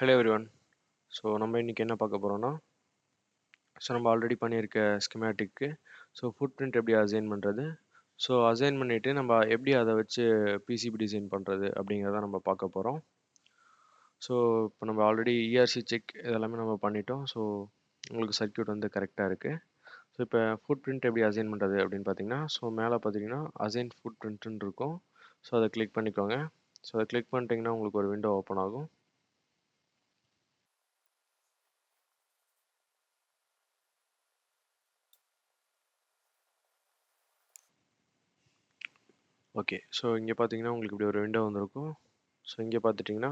Hello everyone. நம்ம இன்னைக்கு என்ன பார்க்க போகிறோம்னா, நம்ம ஆல்ரெடி பண்ணியிருக்க ஸ்கிமேட்டிக்கு ஃபுட் பிரிண்ட் எப்படி அசைன் பண்ணுறது, அசைன் பண்ணிவிட்டு நம்ம எப்படி அதை வச்சு பிசிபி டிசைன் பண்ணுறது அப்படிங்கிறத நம்ம பார்க்க போகிறோம். இப்போ நம்ம ஆல்ரெடி இஆர்சி செக் இதெல்லாமே நம்ம பண்ணிட்டோம். உங்களுக்கு சர்க்யூட் வந்து கரெக்டாக இருக்குது. இப்போ ஃபுட் பிரிண்ட் எப்படி அசைன் பண்ணுறது அப்படின்னு பார்த்தீங்கன்னா, மேலே பார்த்தீங்கன்னா அசைன் ஃபுட் பிரிண்ட்னு இருக்கும். அதை கிளிக் பண்ணிக்கோங்க. அதை கிளிக் பண்ணிட்டீங்கன்னா உங்களுக்கு ஒரு விண்டோ ஓப்பன் ஆகும். ஓகே, இங்கே பார்த்தீங்கன்னா உங்களுக்கு இப்படி ஒரு விண்டோ வந்திருக்கும். இங்கே பார்த்துட்டிங்கன்னா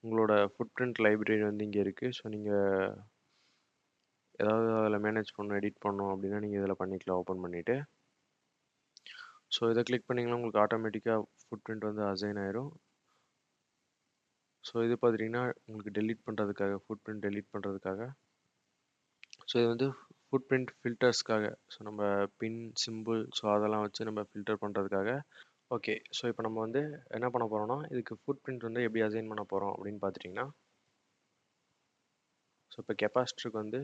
உங்களோட ஃபுட் பிரிண்ட் லைப்ரரி வந்து இங்கே இருக்குது. நீங்கள் ஏதாவது அதில் மேனேஜ் பண்ணணும், எடிட் பண்ணணும் அப்படின்னா நீங்கள் இதில் பண்ணிக்கலாம் ஓப்பன் பண்ணிவிட்டு. இதை கிளிக் பண்ணிங்கன்னா உங்களுக்கு ஆட்டோமேட்டிக்காக ஃபுட் பிரிண்ட் வந்து அசைன் ஆயிரும். இது பார்த்துட்டிங்கன்னா உங்களுக்கு டெலீட் பண்ணுறதுக்காக, ஃபுட் பிரிண்ட் டெலீட் பண்ணுறதுக்காக. இது வந்து ஃபுட் பிரிண்ட் ஃபில்டர்ஸ்க்காக. நம்ம பின் சிம்பிள் அதெல்லாம் வச்சு நம்ம ஃபில்டர் பண்ணுறதுக்காக. ஓகே, இப்போ நம்ம வந்து என்ன பண்ண போகிறோம்னா, இதுக்கு ஃபுட் பிரிண்ட் வந்து எப்படி அசைன் பண்ண போகிறோம் அப்படின்னு பார்த்துட்டிங்கன்னா, இப்போ கெப்பாசிட்டருக்கு வந்து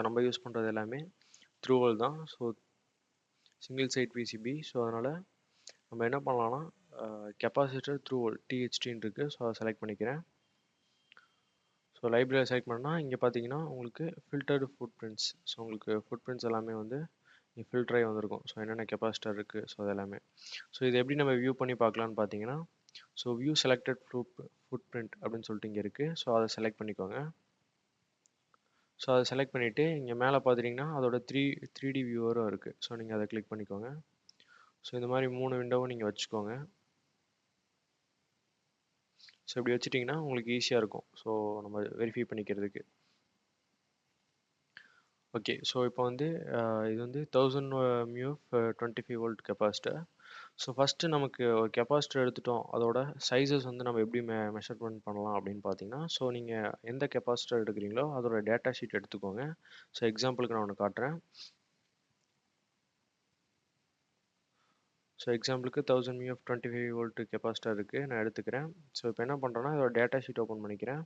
நம்ம யூஸ் பண்ணுறது எல்லாமே த்ரூவல் தான். Single side PCB. அதனால் நம்ம என்ன பண்ணலாம்னா, கெப்பாசிட்டர் த்ரூவல் டிஹெச்டின்னு இருக்குது. அதை செலக்ட் பண்ணிக்கிறேன். லைப்ரரியை செலக்ட் பண்ணால் இங்கே பார்த்தீங்கன்னா உங்களுக்கு ஃபில்டர்டு ஃபுட் பிரிண்ட்ஸ். உங்களுக்கு ஃபுட் பிரிண்ட்ஸ் எல்லாமே வந்து ஃபில்டராகி வந்திருக்கும். என்னென்ன கெப்பாசிட்டர் இருக்குது அது எல்லாமே. இது எப்படி நம்ம வியூ பண்ணி பார்க்கலான்னு பார்த்தீங்கன்னா, வியூ செலக்டட் ஃபுட் பிரிண்ட் அப்படின்னு சொல்லிட்டு இங்கே இருக்குது. அதை செலக்ட் பண்ணிக்கோங்க. அதை செலக்ட் பண்ணிவிட்டு இங்கே மேலே பார்த்துட்டிங்கன்னா அதோட 3D வியூவரும் இருக்குது. நீங்கள் அதை கிளிக் பண்ணிக்கோங்க. இந்த மாதிரி 3 விண்டோவும் நீங்கள் வச்சுக்கோங்க. இப்படி வச்சுட்டிங்கன்னா உங்களுக்கு ஈஸியாக இருக்கும் நம்ம வெரிஃபை பண்ணிக்கிறதுக்கு. ஓகே, இப்போ வந்து இது வந்து 1000 மியூஎஃப் 25 வோல்ட் கெப்பாசிட்டர். ஃபஸ்ட்டு நமக்கு ஒரு கெப்பாசிட்டர் எடுத்துட்டோம். அதோட சைஸஸ் வந்து நம்ம எப்படி மெஷர்மெண்ட் பண்ணலாம் அப்படின்னு பார்த்தீங்கன்னா, நீங்கள் எந்த கெப்பாசிட்டர் எடுக்கிறீங்களோ அதோட டேட்டா ஷீட் எடுத்துக்கோங்க. எக்ஸாம்பிளுக்கு நான் ஒன்று காட்டுறேன். எக்ஸாம்பிளுக்கு 1000 மியூஎஃப் 25 வோல்ட் கெப்பாசிட்டர் இருக்குது, நான் எடுத்துக்கிறேன். இப்போ என்ன பண்ணுறேன்னா இதோட டேட்டா ஷீட் ஓப்பன் பண்ணிக்கிறேன்.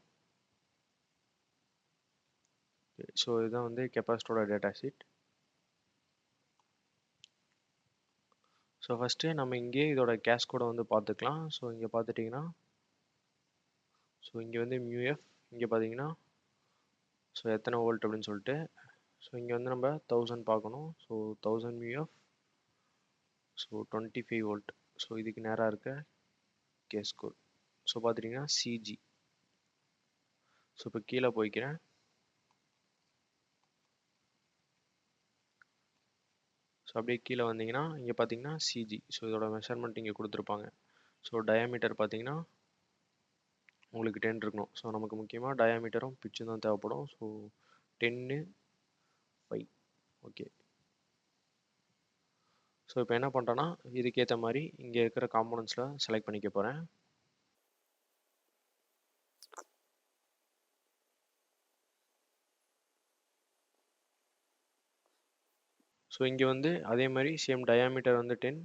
இதுதான் வந்து கெப்பாசிட்டரோட டேட்டா ஷீட். ஃபஸ்ட்டு நம்ம இங்கே இதோட கேஷ் கோடை வந்து பார்த்துக்கலாம். இங்கே பார்த்துட்டிங்கன்னா இங்கே வந்து மியூஎஃப், இங்கே பார்த்தீங்கன்னா எத்தனை வோல்ட் அப்படின்னு சொல்லிட்டு. இங்கே வந்து நம்ம 1000 பார்க்கணும். 1000 மியூஎஃப் 25 வோல்ட். இதுக்கு நேராக இருக்க கேஸ் கோட் பார்த்துட்டிங்கன்னா சிஜி. இப்போ கீழே போய்க்கிறேன். அப்படியே கீழே வந்தீங்கன்னா இங்கே பார்த்தீங்கன்னா சிஜி. இதோட மெஷர்மெண்ட் இங்கே கொடுத்துருப்பாங்க. டயாமீட்டர் பார்த்தீங்கன்னா உங்களுக்கு 10 இருக்கணும். நமக்கு முக்கியமாக டயாமீட்டரும் பிச்சும் தான் தேவைப்படும். 10 5. ஓகே, இப்போ என்ன பண்ணுறேன்னா இதுக்கேற்ற மாதிரி இங்கே இருக்கிற காம்போனன்ட்ஸில் செலக்ட் பண்ணிக்க போகிறேன். இங்கே வந்து அதே மாதிரி சேம் டயாமீட்டர் வந்து 10,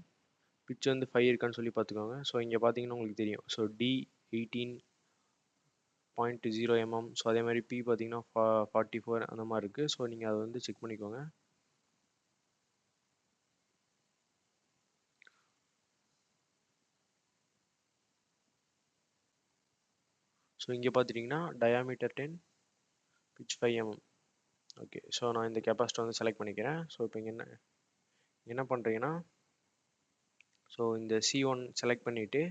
பிச் வந்து 5 இருக்கான்னு சொல்லி பார்த்துக்கோங்க. இங்கே பார்த்தீங்கன்னா உங்களுக்கு தெரியும். D 18.0 mm. அதே மாதிரி பி பார்த்தீங்கன்னா 44 அந்த மாதிரி இருக்குது. நீங்கள் அதை வந்து செக் பண்ணிக்கோங்க. இங்கே பார்த்துட்டிங்கன்னா டயாமீட்டர் 10, பிச் 5 mm. ஓகே, நான் இந்த கெப்பாசிட்டர் வந்து செலக்ட் பண்ணிக்கிறேன். இப்போ இங்கே என்ன பண்ணுறீங்கன்னா, இந்த C1 செலக்ட் பண்ணிவிட்டு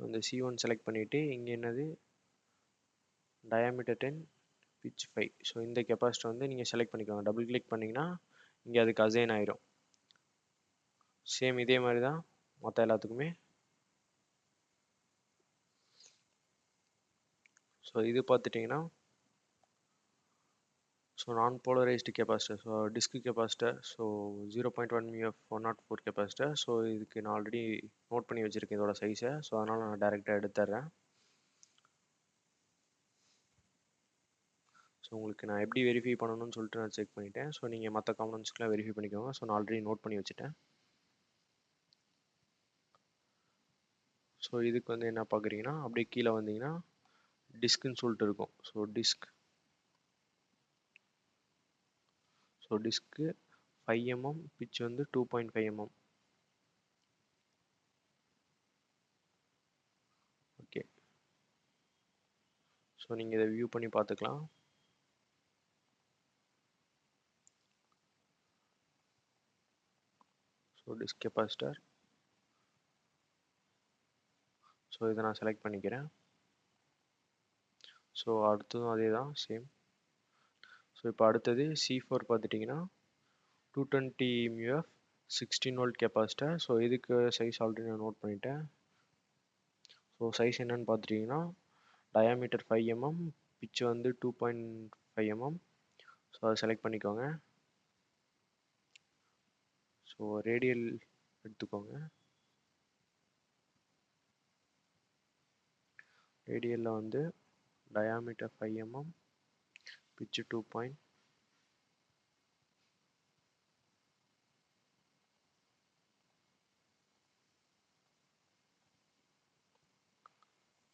இந்த C1 செலக்ட் பண்ணிவிட்டு இங்கே என்னது டயாமீட்டர் 10, பிச் 5. இந்த கெப்பாசிட்டர் வந்து நீங்கள் செலக்ட் பண்ணிக்கோங்க. டபுள் கிளிக் பண்ணிங்கன்னா இங்கே அதுக்கு அசைன் ஆயிரும். சேம் இதே மாதிரி தான் மற்ற எல்லாத்துக்குமே. இது பார்த்துட்டிங்கன்னா நான் polarised capacitor, disc capacitor. 0.1 mu F 104 capacitor. இதுக்கு நான் ஆல்ரெடி நோட் பண்ணி வச்சுருக்கேன் இதோட சைஸை. அதனால் நான் டேரெக்டாக எடுத்துட்றேன். ஸோ உங்களுக்கு நான் எப்படி வெரிஃபை பண்ணணும்னு சொல்லிட்டு நான் செக் பண்ணிட்டேன். ஸோ நீங்கள் மற்ற காம்பனன்ட்ஸ்க்குலாம் வெரிஃபை பண்ணிக்கோங்க. ஸோ நான் ஆல்ரெடி நோட் பண்ணி வச்சுட்டேன். ஸோ இதுக்கு வந்து என்ன பார்க்குறீங்கன்னா, அப்படியே கீழே வந்தீங்கன்னா டிஸ்க்குன்னு சொல்லிட்டு இருக்கும். ஸோ டிஸ்க்கு 5 mm, பிச் வந்து 2.5 mm. ஓகே, ஸோ நீங்கள் இதை வியூ பண்ணி பார்த்துக்கலாம். So disk capacitor. ஸோ இதை நான் செலக்ட் பண்ணிக்கிறேன். ஸோ அடுத்ததும் அதே தான், சேம். ஸோ இப்போ அடுத்தது C4 பார்த்துட்டிங்கன்னா 220 mF 16 volt கெப்பாசிட்டர். ஸோ இதுக்கு சைஸ் ஆல்ரெடி நான் நோட் பண்ணிட்டேன். ஸோ சைஸ் என்னன்னு பார்த்துட்டிங்கன்னா டயாமீட்டர் 5 mm, பிச் வந்து 2.5 mm. ஸோ அதை செலக்ட் பண்ணிக்கோங்க. ஸோ ரேடியல் எடுத்துக்கோங்க. ரேடியலில் வந்து டயாமீட்டர் 5 mm, பிச்சு 2.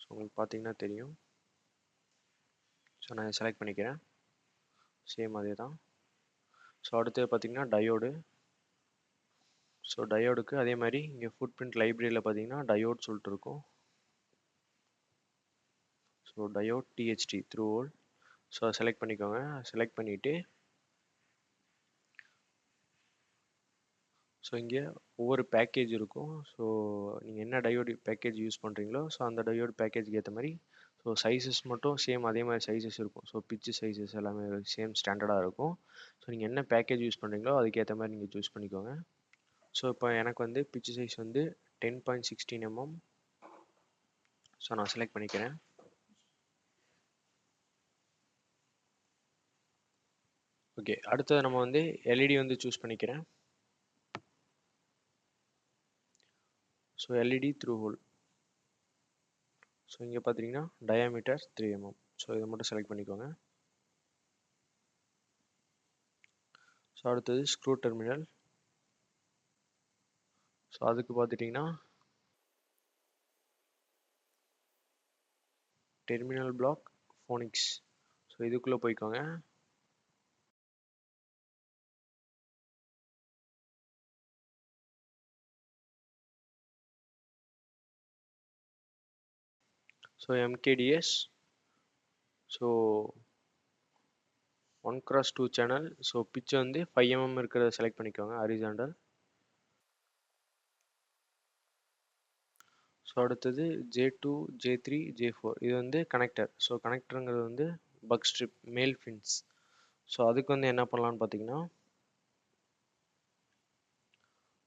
ஸோ உங்களுக்கு பார்த்தீங்கன்னா தெரியும். ஸோ நான் செலக்ட் பண்ணிக்கிறேன். சேம் அதே தான். ஸோ அடுத்தது பார்த்தீங்கன்னா டயோடு. ஸோ டயோடுக்கு அதே மாதிரி இங்கே ஃபுட் பிரிண்ட் லைப்ரரியில் பார்த்தீங்கன்னா டயோட் சொல்லிட்டு இருக்கும். So diode DHT through whole. So அதை செலக்ட் பண்ணிக்கோங்க. செலக்ட் பண்ணிவிட்டு ஸோ இங்கே ஒவ்வொரு பேக்கேஜ் இருக்கும். ஸோ நீங்கள் என்ன டயோடு பேக்கேஜ் யூஸ் பண்ணுறீங்களோ ஸோ அந்த டயோடு பேக்கேஜுக்கு ஏற்ற மாதிரி ஸோ சைஸஸ் மட்டும் சேம் அதே மாதிரி சைஸஸ் இருக்கும். ஸோ பிச்சு சைஸஸ் எல்லாமே சேம் ஸ்டாண்டர்டாக இருக்கும். ஸோ நீங்கள் என்ன பேக்கேஜ் யூஸ் பண்ணுறீங்களோ அதுக்கேற்ற மாதிரி நீங்கள் சூஸ் பண்ணிக்கோங்க. ஸோ இப்போ எனக்கு வந்து பிச்சு சைஸ் வந்து 10.16 mm. ஸோ நான் செலக்ட் பண்ணிக்கிறேன். ஓகே, அடுத்தது நம்ம வந்து எல்இடி வந்து சூஸ் பண்ணிக்கிறேன். So LED through whole. So இங்கே பார்த்தீங்கன்னா டயாமீட்டர் 3 mm. ஸோ இதை மட்டும் செலக்ட் பண்ணிக்கோங்க. ஸோ அடுத்தது ஸ்க்ரூ டெர்மினல். ஸோ அதுக்கு பார்த்துட்டிங்கன்னா டெர்மினல் பிளாக் ஃபோனிக்ஸ். ஸோ இதுக்குள்ளே போய்க்கோங்க. So MKDS. So 1x2 channel. So pitch வந்து 5 mm இருக்கிறத செலக்ட் பண்ணிக்கோங்க, ஹரிசாண்டல். ஸோ அடுத்தது J2, J3, J4 இது வந்து கனெக்டர். ஸோ கனெக்டருங்கிறது வந்து பக் ஸ்ட்ரிப் மேல் ஃபின்ஸ். ஸோ அதுக்கு வந்து என்ன பண்ணலான்னு பார்த்தீங்கன்னா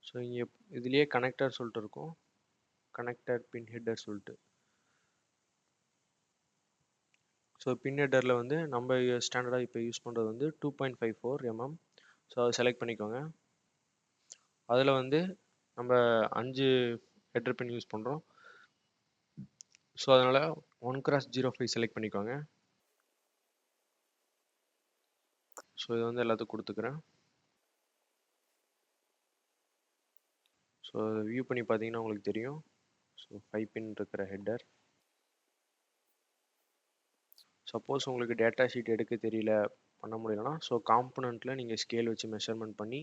ஸோ இங்கே இதுலேயே கனெக்டர் சொல்லிட்டு இருக்கும், கனெக்டர் பின் ஹெட்டர் சொல்லிட்டு. ஸோ பின் ஹெட்டரில் வந்து நம்ம ஸ்டாண்டர்டாக இப்போ யூஸ் பண்ணுறது வந்து 2.54 mm. ஸோ அதை செலக்ட் பண்ணிக்கோங்க. அதில் வந்து நம்ம 5 ஹெட்டர் பின் யூஸ் பண்ணுறோம். ஸோ அதனால் 1x05 செலக்ட் பண்ணிக்கோங்க. ஸோ இது வந்து எல்லாத்துக்கும் கொடுத்துக்கிறேன். ஸோ வியூ பண்ணி பார்த்தீங்கன்னா உங்களுக்கு தெரியும். ஸோ 5 பின் இருக்கிற ஹெட்டர். சப்போஸ் உங்களுக்கு டேட்டா ஷீட் எடுக்க தெரியல, பண்ண முடியலன்னா ஸோ காம்பனண்ட்டில் நீங்கள் ஸ்கேல் வச்சு மெஷர்மெண்ட் பண்ணி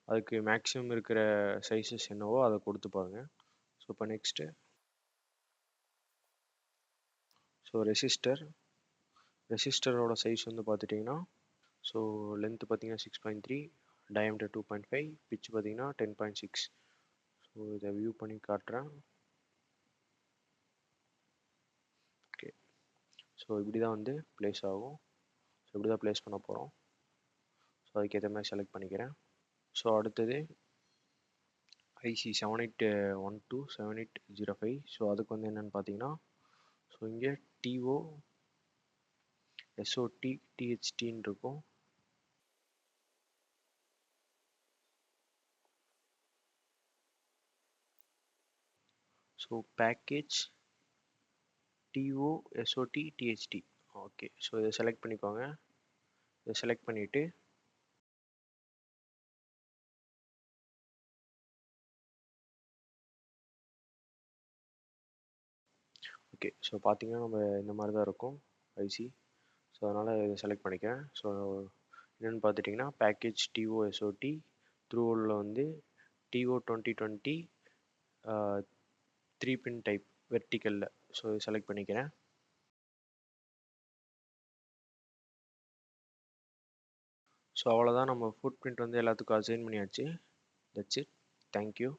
அதுக்கு மேக்ஸிமம் இருக்கிற சைஸஸ் என்னவோ அதை கொடுத்து பாருங்கள். ஸோ இப்போ நெக்ஸ்ட்டு ஸோ ரெசிஸ்டரோட சைஸ் வந்து பார்த்துட்டிங்கன்னா ஸோ லென்த்து பார்த்தீங்கன்னா 6.3, டயாமீட்டர் 2.5, பிச் பார்த்தீங்கன்னா 10.6. ஸோ இதை வியூ பண்ணி காட்டுறேன். ஓகே, ஸோ இப்படி தான் வந்து ப்ளேஸ் ஆகும். ஸோ இப்படி தான் ப்ளேஸ் பண்ண போகிறோம். ஸோ அதுக்கேற்ற மாதிரி செலக்ட் பண்ணிக்கிறேன். ஸோ அடுத்தது ஐசி 7812 7805. ஸோ அதுக்கு வந்து என்னென்னு பார்த்தீங்கன்னா ஸோ இங்கே டிஓ எஸ்ஓடி டிஹெச்டின்னு இருக்கும். So package T O S O T T H T. Okay, so இதை செலக்ட் பண்ணிக்கோங்க. இதை செலக்ட் பண்ணிவிட்டு ஓகே. ஸோ பார்த்தீங்கன்னா நம்ம இந்த மாதிரி தான் இருக்கும் ஐசி. ஸோ அதனால் இதை செலக்ட் பண்ணிக்கிறேன். ஸோ என்னென்னு பார்த்துட்டிங்கன்னா பேக்கேஜ் டிஓஎஸ்ஓடி த்ரூவில் வந்து TO2020 3 பின் டைப் வெர்டிக்கலில். ஸோ இது செலக்ட் பண்ணிக்கிறேன். ஸோ அவ்வளோதான், நம்ம ஃபுட் பிரிண்ட் வந்து எல்லாத்துக்கும் அசைன் பண்ணியாச்சு. That's it. தேங்க்யூ.